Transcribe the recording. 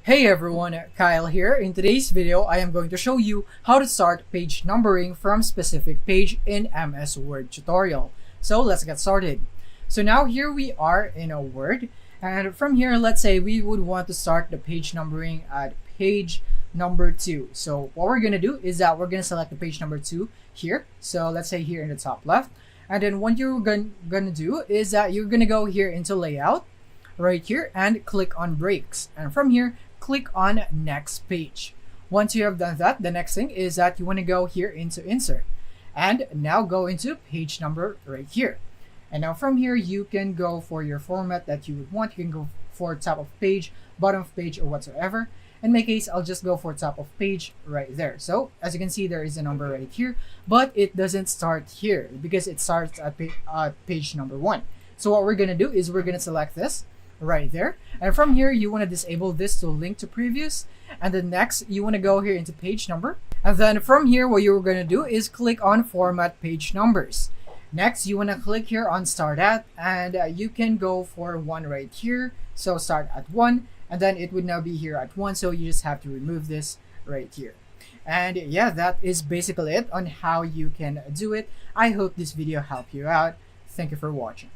Hey everyone, Kyle here. In today's video, I am going to show you how to start page numbering from specific page in MS Word tutorial. So let's get started. So now here we are in a Word, and from here, let's say we would want to start the page numbering at page number 2. So what we're going to do is that we're going to select the page number 2 here. So let's say here in the top left. And then what you're going to do is that you're going to go here into layout right here and click on breaks. And from here, click on next page. Once you have done that, the next thing is that you want to go here into insert and now go into page number right here. And now from here, you can go for your format that you would want. You can go for top of page, bottom of page, or whatsoever. In my case, I'll just go for top of page right there. So as you can see, there is a number right here, but it doesn't start here because it starts at page number 1. So what we're going to do is we're going to select this right there, and from here you want to disable this to link to previous, and then next you want to go here into page number, and then from here what you're going to do is click on format page numbers. Next you want to click here on start at, and you can go for 1 right here, so start at 1, and then it would now be here at 1, so you just have to remove this right here. And yeah, that is basically it on how you can do it. I hope this video helped you out. Thank you for watching.